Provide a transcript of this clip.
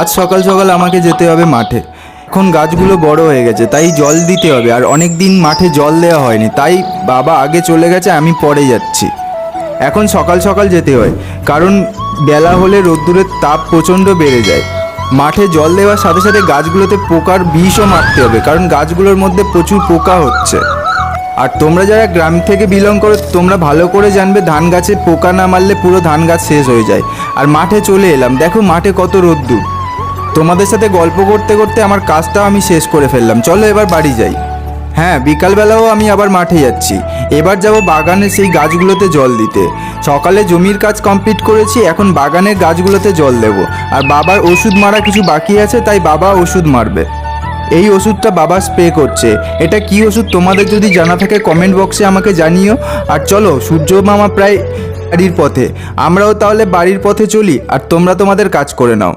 আজ সকাল সকাল আমাকে যেতে হবে মাঠে। এখন গাছগুলো বড় হয়ে গেছে, তাই জল দিতে হবে। আর অনেক দিন মাঠে জল দেওয়া হয়নি, তাই বাবা আগে চলে গেছে, আমি পরে যাচ্ছি। এখন সকাল সকাল যেতে হয়, কারণ বেলা হলে রোদ্দুরের তাপ প্রচণ্ড বেড়ে যায়। মাঠে জল দেওয়ার সাথে সাথে গাছগুলোতে পোকার বিষও মারতে হবে, কারণ গাছগুলোর মধ্যে প্রচুর পোকা হচ্ছে। আর তোমরা যারা গ্রাম থেকে বিলং করো, তোমরা ভালো করে জানবে ধান গাছে পোকা না মারলে পুরো ধান গাছ শেষ হয়ে যায়। আর মাঠে চলে এলাম, দেখো মাঠে কত রোদ্দুর। তোমাদের সাথে গল্প করতে করতে আমার কাজটাও আমি শেষ করে ফেললাম। চলো এবার বাড়ি যাই। হ্যাঁ, বিকালবেলাও আমি আবার মাঠে যাচ্ছি। এবার যাব বাগানের সেই গাছগুলোতে জল দিতে। সকালে জমির কাজ কমপ্লিট করেছি, এখন বাগানের গাছগুলোতে জল দেব। আর বাবার ওষুধ মারা কিছু বাকি আছে, তাই বাবা ওষুধ মারবে। এই ওষুধটা বাবা স্প্রে করছে। এটা কি ওষুধ তোমাদের যদি জানা থাকে কমেন্ট বক্সে আমাকে জানিও। আর চলো, সূর্য মামা প্রায় বাড়ির পথে, আমরাও তাহলে বাড়ির পথে চলি, আর তোমরা তোমাদের কাজ করে নাও।